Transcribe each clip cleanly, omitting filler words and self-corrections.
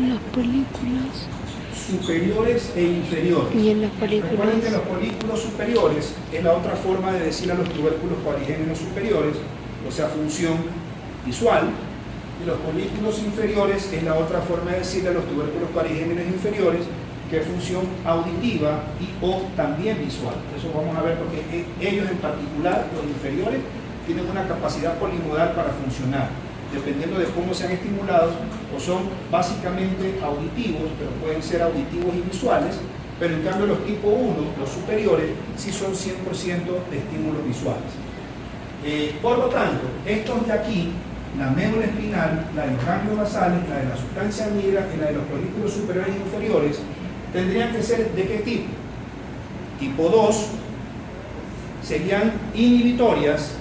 Las películas. Superiores e inferiores. Y en las películas. Recuerden que los folículos superiores es la otra forma de decir a los tubérculos parigéneros superiores, o sea, función visual, y los folículos inferiores es la otra forma de decir a los tubérculos parigéneros inferiores, que es función auditiva y o también visual. Eso vamos a ver porque ellos en particular, los inferiores, tienen una capacidad polimodal para funcionar, dependiendo de cómo sean estimulados, o son básicamente auditivos, pero pueden ser auditivos y visuales, pero en cambio los tipo 1, los superiores, sí son 100% de estímulos visuales. Por lo tanto, estos de aquí, la médula espinal, la de los ganglios basales, la de la sustancia negra y la de los folículos superiores e inferiores, tendrían que ser ¿de qué tipo? Tipo 2, serían inhibitorias,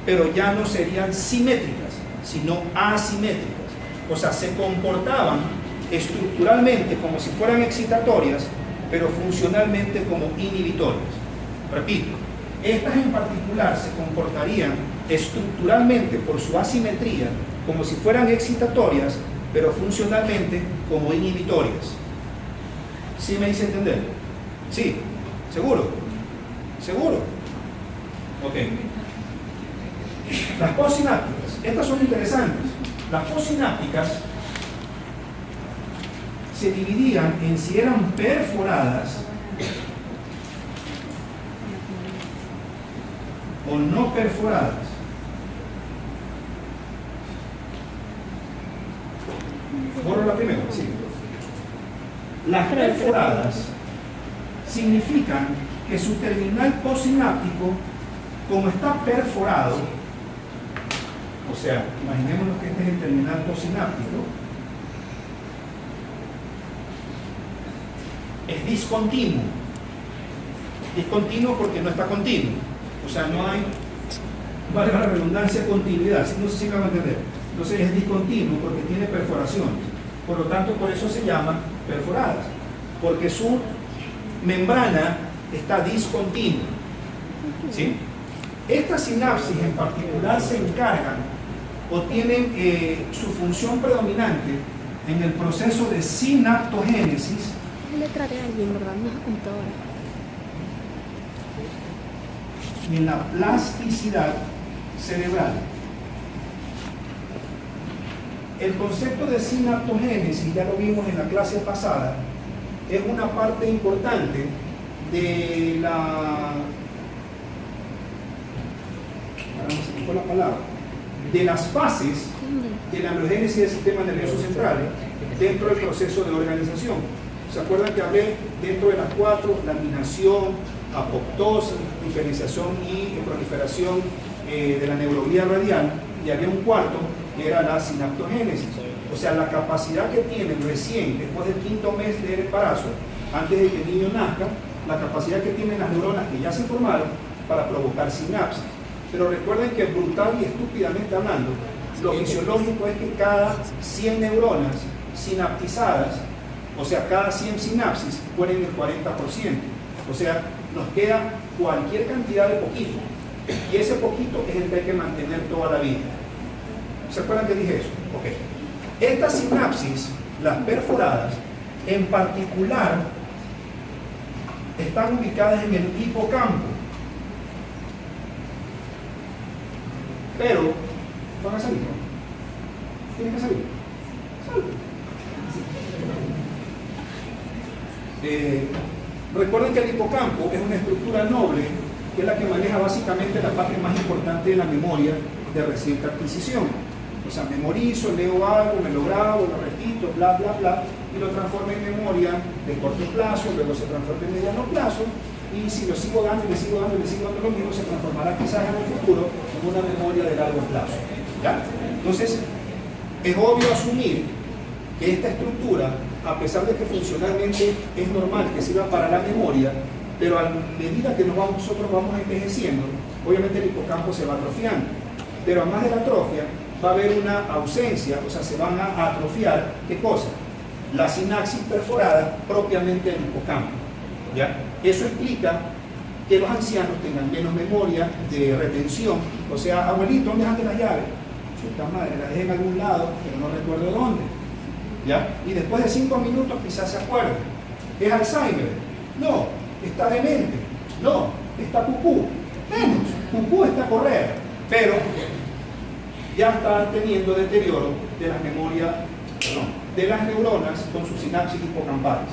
pero ya no serían simétricas, sino asimétricas. O sea, se comportaban estructuralmente como si fueran excitatorias, pero funcionalmente como inhibitorias. Repito, estas en particular se comportarían estructuralmente por su asimetría como si fueran excitatorias, pero funcionalmente como inhibitorias. ¿Sí me hice entender? Sí, ¿seguro? ¿Seguro? Ok. Las postsinápticas, estas son interesantes. Las postsinápticas se dividían en si eran perforadas o no perforadas. Borro la primera, sí. Las perforadas significan que su terminal postsináptico, como está perforado, o sea, imaginémonos que este es el terminal postsináptico, es discontinuo. Discontinuo porque no está continuo. O sea, no hay, valga la redundancia, continuidad. No sé si me van a entender. Entonces es discontinuo porque tiene perforaciones. Por lo tanto, por eso se llaman perforadas. Porque su membrana está discontinua. ¿Sí? Estas sinapsis en particular se encargan o tienen su función predominante en el proceso de sinaptogénesis. Letra de alguien, ¿verdad? No es computadora. Y en la plasticidad cerebral. El concepto de sinaptogénesis, ya lo vimos en la clase pasada, es una parte importante de la... de las fases de la embriogénesis del sistema nervioso central dentro del proceso de organización. ¿Se acuerdan que hablé dentro de las 4? Laminación, apoptosis, diferenciación y proliferación de la neuroglía radial, y había un cuarto que era la sinaptogénesis, o sea, la capacidad que tienen recién, después del 5º mes del embarazo, antes de que el niño nazca, la capacidad que tienen las neuronas que ya se formaron para provocar sinapsis. Pero recuerden que brutal y estúpidamente hablando, lo fisiológico es que cada 100 neuronas sinaptizadas, o sea, cada 100 sinapsis, mueren el 40%. O sea, nos queda cualquier cantidad de poquito. Y ese poquito es el que hay que mantener toda la vida. ¿Se acuerdan que dije eso? Ok. Estas sinapsis, las perforadas, en particular, están ubicadas en el hipocampo. Pero, van a salir, ¿no? Tienen que salir. Recuerden que el hipocampo es una estructura noble que es la que maneja básicamente la parte más importante de la memoria de reciente adquisición. O sea, memorizo, leo algo, me lo grabo, lo repito, bla, bla, bla, y lo transformo en memoria de corto plazo, luego se transforma en mediano plazo, y si lo sigo dando y le sigo dando y le sigo dando lo mismo, se transformará quizás en el futuro en una memoria de largo plazo. ¿Ya? Entonces, es obvio asumir que esta estructura, a pesar de que funcionalmente es normal que sirva para la memoria, pero a medida que nosotros vamos envejeciendo, obviamente el hipocampo se va atrofiando. Pero además de la atrofia, va a haber una ausencia, o sea, se van a atrofiar, ¿qué cosa? La sinapsis perforada propiamente del hipocampo. ¿Ya? Eso explica que los ancianos tengan menos memoria de retención. O sea, abuelito, ¿dónde dejaste las llaves? Chuta madre, las dejé en algún lado, pero no recuerdo dónde. ¿ya? Y después de 5 minutos quizás se acuerde. ¿Es Alzheimer? No. ¿Está demente? No. ¿Está cucú? Menos. Cucú está a correr. Pero ya está teniendo deterioro de las memorias, de las neuronas con sus sinapsis hipocampales.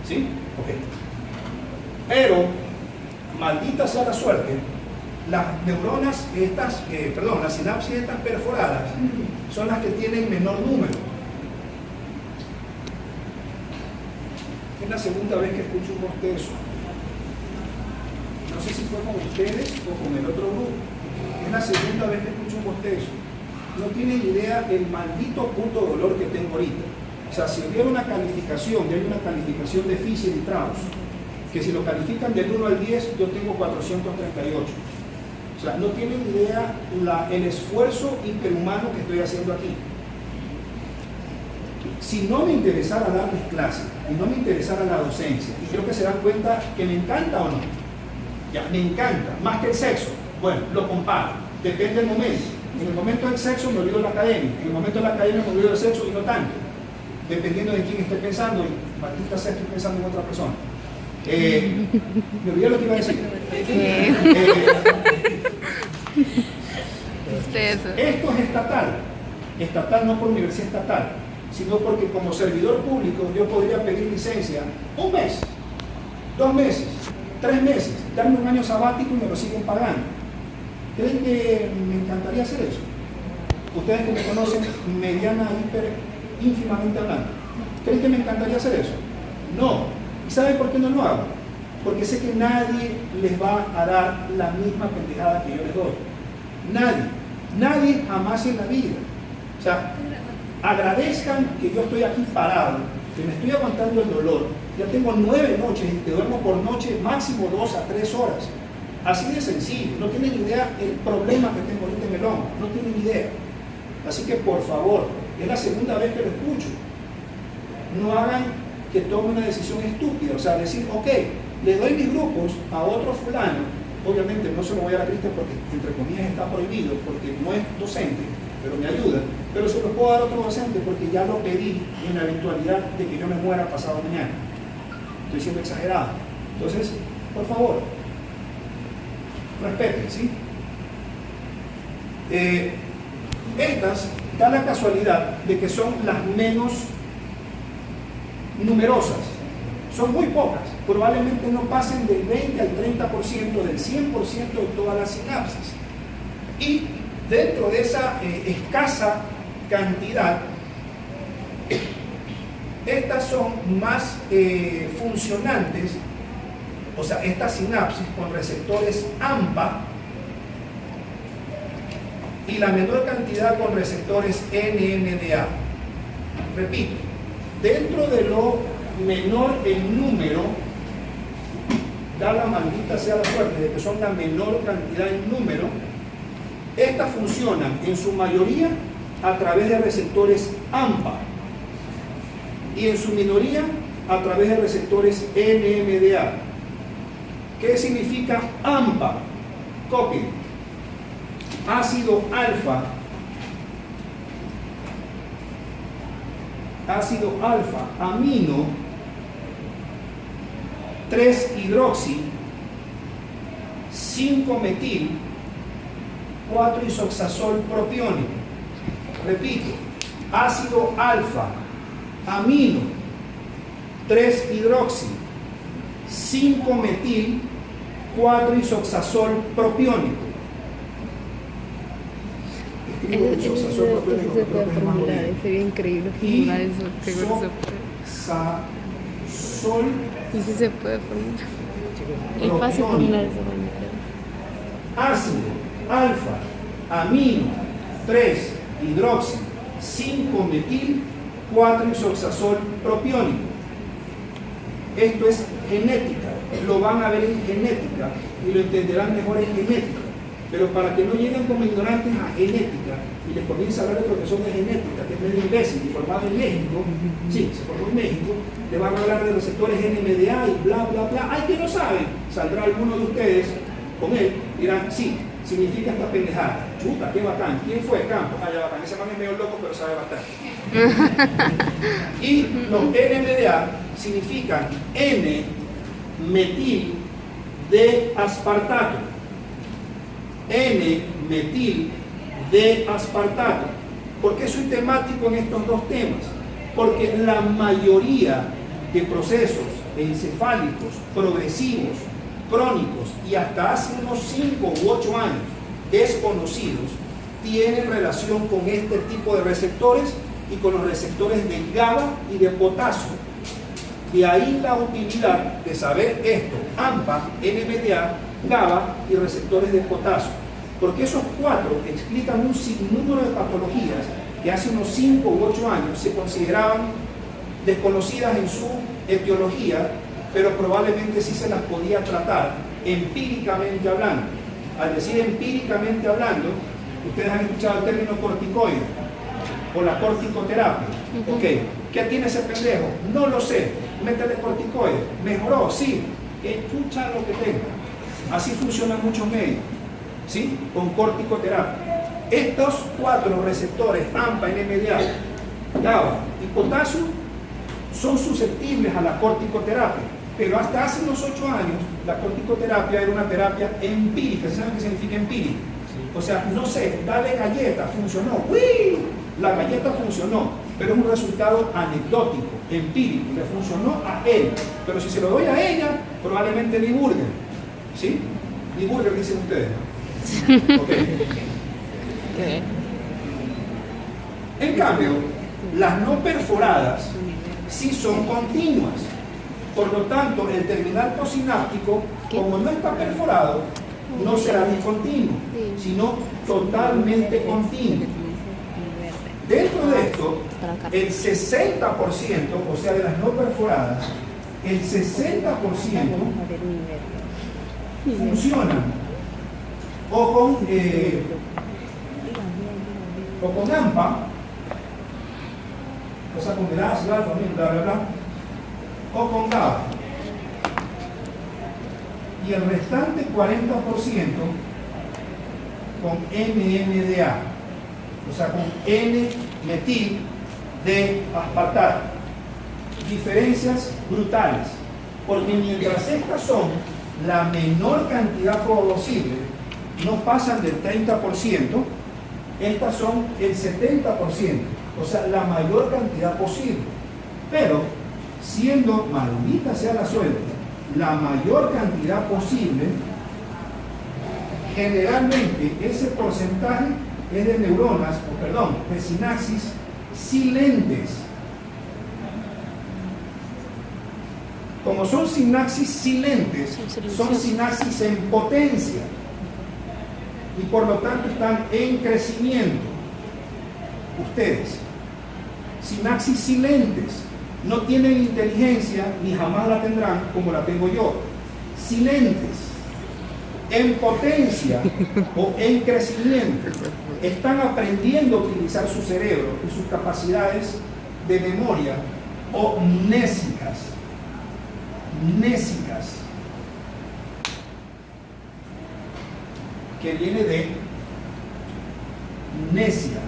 ¿Sí? Ok. Pero, maldita sea la suerte, las neuronas estas, las sinapsis estas perforadas son las que tienen menor número. Es la segunda vez que escucho un bostezo. No sé si fue con ustedes o con el otro grupo. Es la segunda vez que escucho un bostezo. No tienen idea del maldito puto dolor que tengo ahorita. O sea, si hubiera una calificación, y hay una calificación de Fisher y Strauss, que si lo califican del 1 al 10, yo tengo 438. O sea, no tienen idea el esfuerzo hiperhumano que estoy haciendo aquí. Si no me interesara darles clases, y no me interesara la docencia, y creo que se dan cuenta que me encanta o no, ya, me encanta, más que el sexo, bueno, lo comparo, depende del momento. En el momento del sexo me olvido de la academia, en el momento de la academia me olvido del sexo y no tanto, dependiendo de quién esté pensando, y maldita sea, estoy pensando en otra persona. Me olvidé lo que iba a decir. Esto es estatal no por universidad estatal, sino porque como servidor público yo podría pedir licencia 1 mes, 2 meses, 3 meses, darme un año sabático y me lo siguen pagando. ¿Creen que me encantaría hacer eso? Ustedes que me conocen mediana, ínfimamente hablando, ¿creen que me encantaría hacer eso? No. ¿Y saben por qué no lo hago? Porque sé que nadie les va a dar la misma pendejada que yo les doy. Nadie jamás en la vida. O sea, agradezcan que yo estoy aquí parado, que me estoy aguantando el dolor. Ya tengo 9 noches y te duermo por noche máximo 2 a 3 horas. Así de sencillo. No tienen idea el problema que tengo ahorita en el hombro. No tienen idea. Así que por favor, es la segunda vez que lo escucho. No hagan que tome una decisión estúpida. O sea, decir, ok, le doy mis grupos a otro fulano. Obviamente no se lo voy a dar a Cristian porque entre comillas está prohibido, porque no es docente, pero me ayuda. Pero se lo puedo dar a otro docente porque ya lo pedí en la eventualidad de que yo me muera pasado mañana. Estoy siendo exagerado. Entonces, por favor, respeten, ¿sí? Estas da la casualidad de que son las menos numerosas, son muy pocas, probablemente no pasen del 20 al 30% del 100% de todas las sinapsis. Y dentro de esa escasa cantidad, estas son más funcionantes, o sea, estas sinapsis con receptores AMPA y la menor cantidad con receptores NMDA. Repito, dentro de lo menor el número, da la maldita sea la suerte de que son la menor cantidad en número, estas funcionan en su mayoría a través de receptores AMPA y en su minoría a través de receptores NMDA. ¿Qué significa AMPA? Copien. Ácido alfa amino 3-hidroxi 5-metil 4-isoxazol propiónico. Repito, ácido alfa amino 3-hidroxi 5-metil 4-isoxazol propiónico. Eso se puede formular, sería increíble formular eso. Isoxazol. Y sí se puede formular. Es fácil formular eso. Ácido alfa amino 3-hidroxi 5-metil 4-isoxazol propiónico. Esto es genética, lo van a ver en genética y lo entenderán mejor en genética. Pero para que no lleguen como ignorantes a genética y les comience a hablar de profesor de genética, que es medio imbécil y formado en México, sí, se formó en México, le van a hablar de receptores NMDA y bla, bla, bla. ¡Ay, que no saben! Saldrá alguno de ustedes con él y dirán, sí, significa esta pendejada. chuta, qué bacán. ¿Quién fue? Campos. Ah, ya bacán. Ese man es medio loco, pero sabe bastante. Y los NMDA significan N-metil de aspartato. N-metil de aspartato. ¿Por qué soy temático en estos dos temas? Porque la mayoría de procesos encefálicos progresivos, crónicos y hasta hace unos 5 u 8 años desconocidos tienen relación con este tipo de receptores y con los receptores de GABA y de potasio. De ahí la utilidad de saber esto: AMPA, NMDA, GABA y receptores de potasio, porque esos 4 explican un sinnúmero de patologías que hace unos 5 u 8 años se consideraban desconocidas en su etiología, pero probablemente sí se las podía tratar empíricamente hablando. Al decir empíricamente hablando, ustedes han escuchado el término corticoide o la corticoterapia. Ok, ¿qué tiene ese pendejo? No lo sé. Métele corticoide. ¿Mejoró? Sí. Escucha lo que tenga. Así funcionan muchos médicos, ¿sí? Con corticoterapia. Estos 4 receptores, AMPA, NMDA, GABA y potasio, son susceptibles a la corticoterapia, pero hasta hace unos 8 años la corticoterapia era una terapia empírica. ¿Saben qué significa empírica? O sea, no sé, dale galleta, funcionó, ¡uy! La galleta funcionó, pero es un resultado anecdótico, empírico, le funcionó a él, pero si se lo doy a ella, probablemente ni burger, ¿sí? Ni burger dicen ustedes, ¿no? Okay. En cambio, las no perforadas sí son continuas. Por lo tanto, el terminal postsináptico, como no está perforado, no será discontinuo, sino totalmente continuo. Dentro de esto, el 60%, o sea, de las no perforadas, el 60% funcionan o con AMPA, o sea, con ácido alfa, bla, bla, bla, o con GABA. Y el restante 40% con NMDA, o sea, con N-metil de aspartato. Diferencias brutales, porque mientras estas son la menor cantidad posible, no pasan del 30%, estas son el 70%, o sea, la mayor cantidad posible. Pero, siendo, maldita sea la suerte, la mayor cantidad posible, generalmente ese porcentaje es de neuronas, de sinapsis silentes. Como son sinapsis silentes, son sinapsis en potencia y por lo tanto están en crecimiento. Ustedes, sinapsis silentes, no tienen inteligencia ni jamás la tendrán como la tengo yo. Silentes, en potencia o en crecimiento, están aprendiendo a utilizar su cerebro y sus capacidades de memoria, o mnésicas. Mnésicas, que viene de mnesia.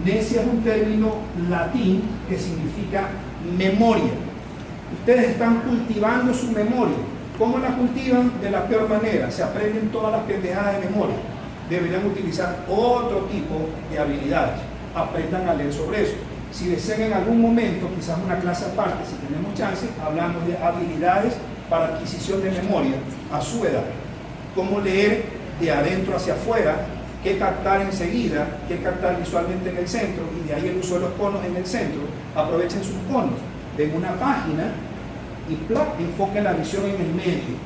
Mnesia es un término latín que significa memoria. Ustedes están cultivando su memoria. ¿Cómo la cultivan? De la peor manera. Se aprenden todas las pendejadas de memoria. Deberían utilizar otro tipo de habilidades. Aprendan a leer sobre eso. Si desean en algún momento, quizás una clase aparte, si tenemos chance, hablamos de habilidades para adquisición de memoria a su edad. Cómo leer de adentro hacia afuera, qué captar enseguida, qué captar visualmente en el centro, y de ahí el uso de los conos en el centro. Aprovechen sus conos, den una página y ¡plac! Enfoquen la visión en el medio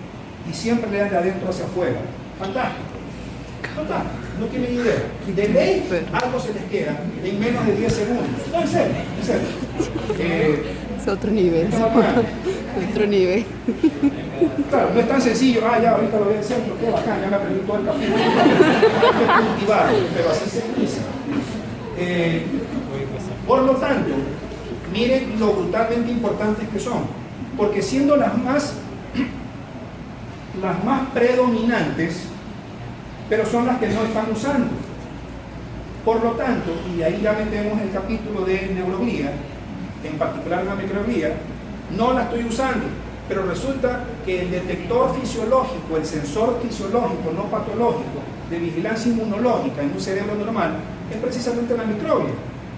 y siempre lean de adentro hacia afuera. Fantástico, fantástico, no tienen idea. De ley algo se les queda en menos de 10 segundos. No, en serio, en serio. Es otro nivel. Otro nivel. Claro, no es tan sencillo, ya ahorita lo voy a hacer, qué bacán, ya me aprendí todo el capítulo. Hay que cultivar, pero así se dice. Por lo tanto, miren lo brutalmente importantes que son, porque siendo las más predominantes, pero son las que no están usando. Por lo tanto, y ahí ya metemos el capítulo de neuroglía, en particular la microglía, no la estoy usando, pero resulta que el detector fisiológico, el sensor fisiológico no patológico de vigilancia inmunológica en un cerebro normal es precisamente la microglia,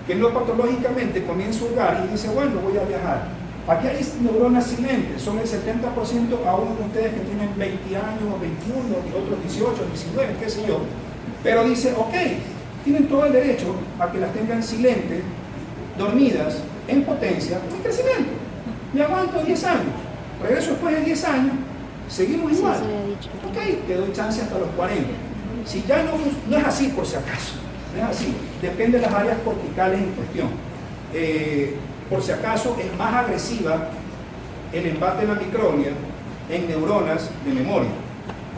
que no patológicamente comienza a hurgar y dice, bueno, voy a viajar. Aquí hay neuronas silentes, son el 70% a uno de ustedes que tienen 20 años o 21, y otros 18, 19, qué sé yo, pero dice, ok, tienen todo el derecho a que las tengan silentes, dormidas, en potencia, en crecimiento. Me aguanto 10 años, regreso después de 10 años, seguimos igual. Ok, te doy chance hasta los 40. Si ya no es así por si acaso, no es así, depende de las áreas corticales en cuestión. Por si acaso es más agresiva el embate de la microglia en neuronas de memoria.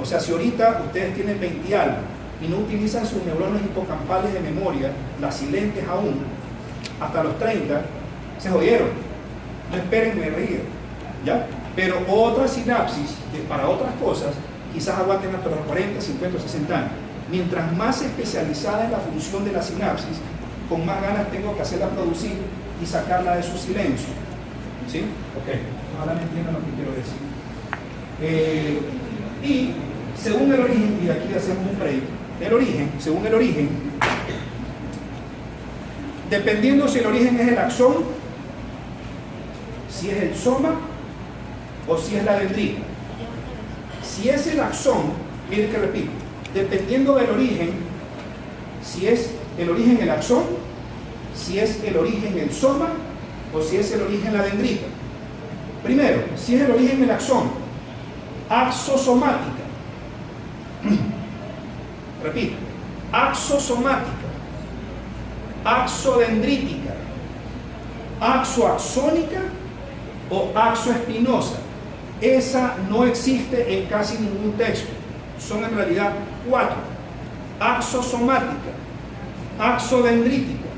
O sea, si ahorita ustedes tienen 20 algo y no utilizan sus neuronas hipocampales de memoria, las silentes aún, hasta los 30, se jodieron. No esperen me reír, ¿ya? Pero otras sinapsis, para otras cosas, quizás aguanten hasta los 40, 50, 60 años. Mientras más especializada es la función de la sinapsis, con más ganas tengo que hacerla producir y sacarla de su silencio. ¿Sí? Ok. Ojalá me entiendan lo que quiero decir. Y según el origen, y aquí hacemos un break, según el origen, dependiendo si el origen es el axón, si es el soma o si es la dendrita. Si es el axón, miren que repito, dependiendo del origen, si es el origen el axón, si es el origen el soma o si es el origen la dendrita. Primero, si es el origen el axón, axosomática. Repito, axosomática, axodendrítica, axoaxónica o axoespinosa. Esa no existe en casi ningún texto. Son en realidad 4. Axosomática, axodendrítica,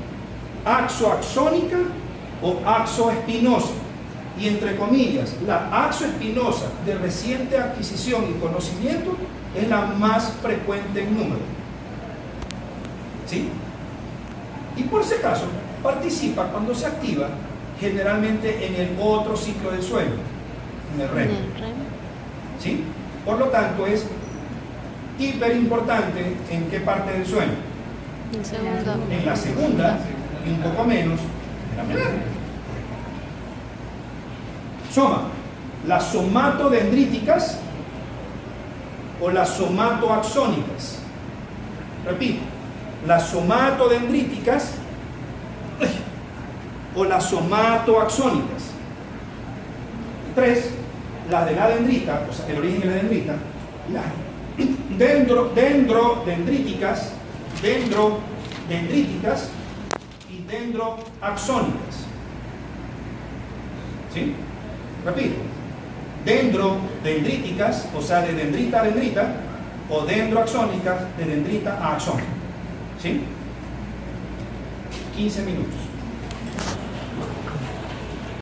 axoaxónica o axoespinosa. Y entre comillas, la axoespinosa de reciente adquisición y conocimiento es la más frecuente en número. ¿Sí? Y por si acaso, participa cuando se activa generalmente en el otro ciclo del sueño, en el REM. ¿Sí? Por lo tanto, es hiper importante en qué parte del sueño. En la segunda y un poco menos en la primera. Soma, las somatodendríticas o las somatoaxónicas. Repito, las somatodendríticas o las somatoaxónicas. 3, las de la dendrita, o sea, el origen de la dendrita, las dendrodendríticas, dendrodendríticas y dendroaxónicas. ¿Sí? Repito, dendrodendríticas, o sea, de dendrita a dendrita, o dendroaxónicas, de dendrita a axón. ¿Sí? 15 minutos.